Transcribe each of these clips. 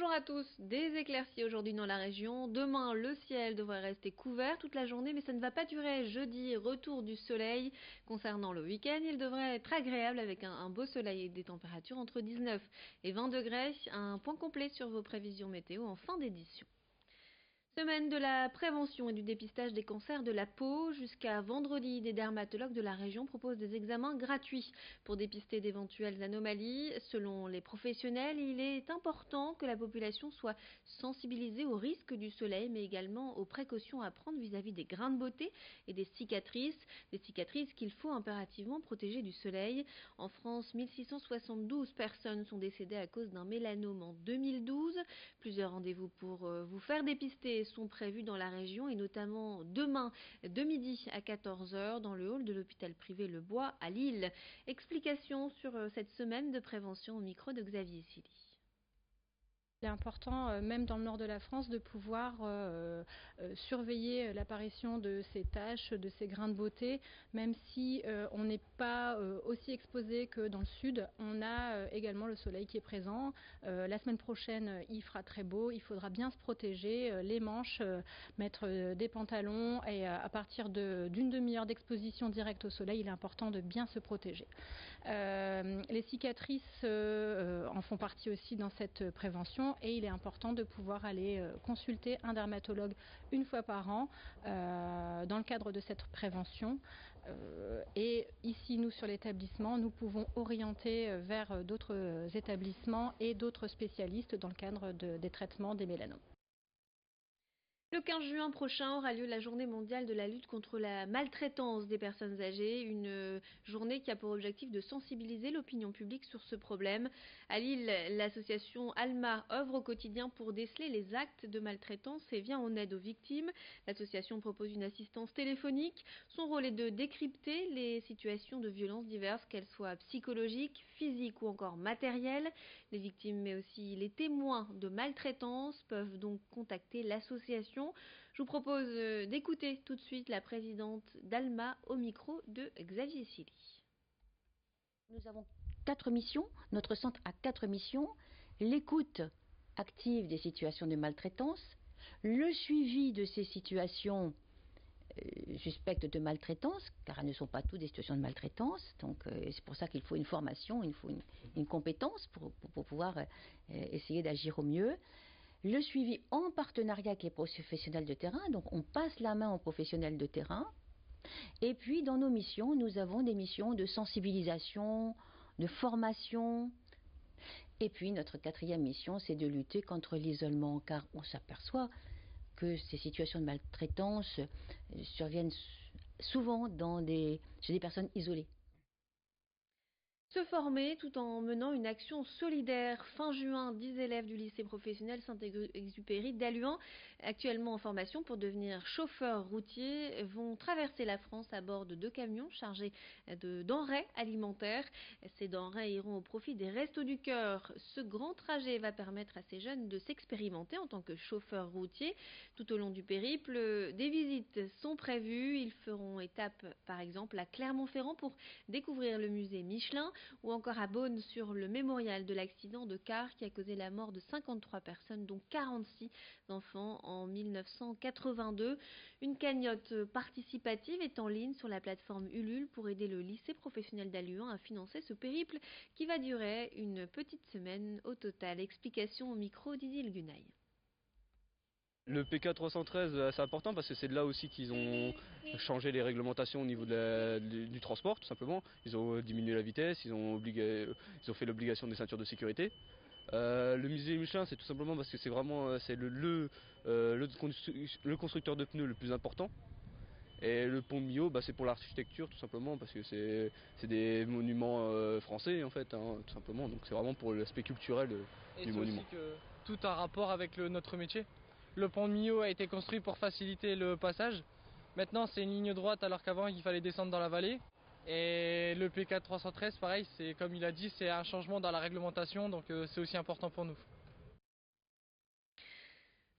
Bonjour à tous, des éclaircies aujourd'hui dans la région. Demain, le ciel devrait rester couvert toute la journée, mais ça ne va pas durer. Jeudi, retour du soleil. Concernant le week-end, il devrait être agréable avec un beau soleil et des températures entre 19 et 20 degrés. Un point complet sur vos prévisions météo en fin d'édition. Semaine de la prévention et du dépistage des cancers de la peau. Jusqu'à vendredi, des dermatologues de la région proposent des examens gratuits pour dépister d'éventuelles anomalies. Selon les professionnels, il est important que la population soit sensibilisée aux risques du soleil, mais également aux précautions à prendre vis-à-vis des grains de beauté et des cicatrices qu'il faut impérativement protéger du soleil. En France, 1672 personnes sont décédées à cause d'un mélanome en 2012. Plusieurs rendez-vous pour vous faire dépister sont prévus dans la région et notamment demain de midi à 14 h dans le hall de l'hôpital privé Le Bois à Lille. Explication sur cette semaine de prévention au micro de Xavier Silly. Il est important, même dans le nord de la France, de pouvoir surveiller l'apparition de ces taches, de ces grains de beauté, même si on n'est pas aussi exposé que dans le sud. On a également le soleil qui est présent. La semaine prochaine, il fera très beau. Il faudra bien se protéger, les manches, mettre des pantalons et à partir d'une demi-heure d'exposition directe au soleil, il est important de bien se protéger. Les cicatrices en font partie aussi dans cette prévention et il est important de pouvoir aller consulter un dermatologue une fois par an dans le cadre de cette prévention. Et ici, nous, sur l'établissement, nous pouvons orienter vers d'autres établissements et d'autres spécialistes dans le cadre des traitements des mélanomes. Le 15 juin prochain aura lieu la journée mondiale de la lutte contre la maltraitance des personnes âgées, une journée qui a pour objectif de sensibiliser l'opinion publique sur ce problème. À Lille, l'association Alma œuvre au quotidien pour déceler les actes de maltraitance et vient en aide aux victimes. L'association propose une assistance téléphonique. Son rôle est de décrypter les situations de violences diverses, qu'elles soient psychologiques, physiques ou encore matérielles. Les victimes mais aussi les témoins de maltraitance peuvent donc contacter l'association. Je vous propose d'écouter tout de suite la présidente d'Alma au micro de Xavier Silly. Nous avons 4 missions. Notre centre a 4 missions. L'écoute active des situations de maltraitance, le suivi de ces situations suspectes de maltraitance, car elles ne sont pas toutes des situations de maltraitance. Donc c'est pour ça qu'il faut une formation, il faut une compétence pour pouvoir essayer d'agir au mieux. Le suivi en partenariat avec les professionnels de terrain, donc on passe la main aux professionnels de terrain. Et puis dans nos missions, nous avons des missions de sensibilisation, de formation. Et puis notre 4e mission, c'est de lutter contre l'isolement, car on s'aperçoit que ces situations de maltraitance surviennent souvent chez des personnes isolées. Se former tout en menant une action solidaire. Fin juin, 10 élèves du lycée professionnel Saint-Exupéry d'Halluin, actuellement en formation pour devenir chauffeurs routiers, vont traverser la France à bord de 2 camions chargés de denrées alimentaires. Ces denrées iront au profit des Restos du Cœur. Ce grand trajet va permettre à ces jeunes de s'expérimenter en tant que chauffeurs routiers. Tout au long du périple, des visites sont prévues. Ils feront étape par exemple à Clermont-Ferrand pour découvrir le musée Michelin, ou encore à Beaune sur le mémorial de l'accident de car qui a causé la mort de 53 personnes, dont 46 enfants en 1982. Une cagnotte participative est en ligne sur la plateforme Ulule pour aider le lycée professionnel d'Halluin à financer ce périple qui va durer une petite semaine au total. Explication au micro d'Idil Gunaï. Le PK 313, c'est important parce que c'est de là aussi qu'ils ont changé les réglementations au niveau du transport, tout simplement. Ils ont diminué la vitesse, ils ont fait l'obligation des ceintures de sécurité. Le musée Michelin, c'est tout simplement parce que c'est vraiment le constructeur de pneus le plus important. Et le pont de Millau, c'est pour l'architecture, tout simplement, parce que c'est des monuments français, en fait, hein, tout simplement. Donc c'est vraiment pour l'aspect culturel du monument. Et c'est aussi que tout a rapport avec notre métier. Le pont de Millau a été construit pour faciliter le passage. Maintenant, c'est une ligne droite alors qu'avant, il fallait descendre dans la vallée. Et le P4 313, pareil, c'est comme il a dit, c'est un changement dans la réglementation, donc c'est aussi important pour nous.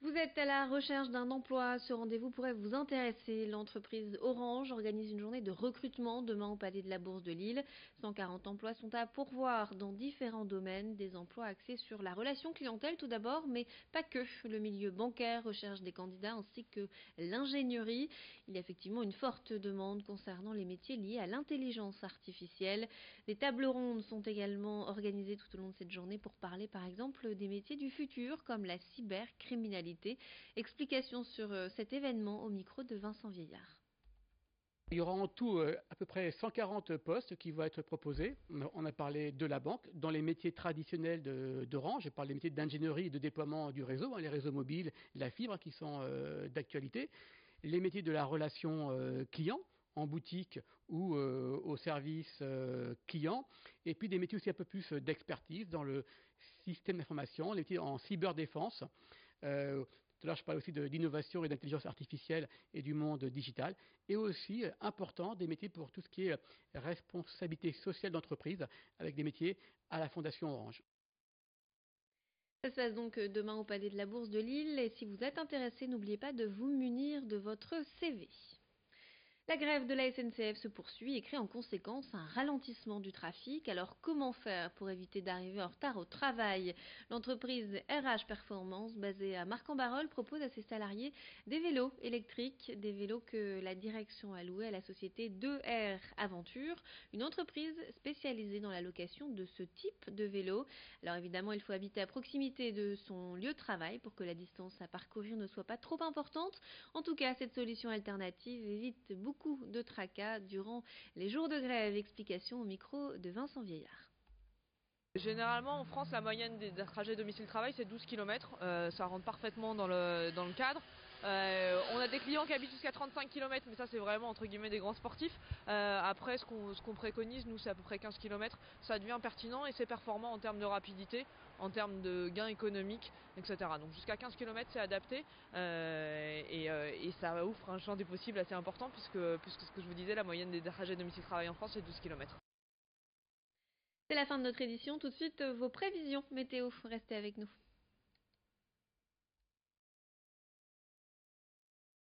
Vous êtes à la recherche d'un emploi, ce rendez-vous pourrait vous intéresser. L'entreprise Orange organise une journée de recrutement demain au Palais de la Bourse de Lille. 140 emplois sont à pourvoir dans différents domaines, des emplois axés sur la relation clientèle tout d'abord, mais pas que. Le milieu bancaire recherche des candidats ainsi que l'ingénierie. Il y a effectivement une forte demande concernant les métiers liés à l'intelligence artificielle. Des tables rondes sont également organisées tout au long de cette journée pour parler par exemple des métiers du futur comme la cybercriminalité. Explication sur cet événement au micro de Vincent Vieillard. Il y aura en tout à peu près 140 postes qui vont être proposés. On a parlé de la banque, dans les métiers traditionnels d'Orange. Je parle des métiers d'ingénierie et de déploiement du réseau, les réseaux mobiles, la fibre qui sont d'actualité. Les métiers de la relation client, en boutique ou au service client. Et puis des métiers aussi un peu plus d'expertise dans le système d'information, les métiers en cyberdéfense. Tout à l'heure, je parlais aussi d'innovation et d'intelligence artificielle et du monde digital. Et aussi, important, des métiers pour tout ce qui est responsabilité sociale d'entreprise, avec des métiers à la Fondation Orange. Ça se passe donc demain au Palais de la Bourse de Lille. Et si vous êtes intéressé, n'oubliez pas de vous munir de votre CV. La grève de la SNCF se poursuit et crée en conséquence un ralentissement du trafic. Alors comment faire pour éviter d'arriver en retard au travail? L'entreprise RH Performance, basée à Marc-en-Barœul, propose à ses salariés des vélos électriques, des vélos que la direction a loués à la société 2R Aventure, une entreprise spécialisée dans la location de ce type de vélo. Alors évidemment, il faut habiter à proximité de son lieu de travail pour que la distance à parcourir ne soit pas trop importante. En tout cas, cette solution alternative évite beaucoup de tracas durant les jours de grève. Explication au micro de Vincent Vieillard. Généralement en France, la moyenne des trajets domicile-travail c'est 12 km, ça rentre parfaitement dans le cadre. On a des clients qui habitent jusqu'à 35 km, mais ça c'est vraiment entre guillemets des grands sportifs. Après ce qu'on préconise, nous c'est à peu près 15 km, ça devient pertinent et c'est performant en termes de rapidité, en termes de gains économiques, etc. Donc jusqu'à 15 km c'est adapté et ça ouvre un champ des possibles assez important puisque ce que je vous disais, la moyenne des trajets domicile-travail en France c'est 12 km. C'est la fin de notre édition. Tout de suite, vos prévisions météo. Restez avec nous.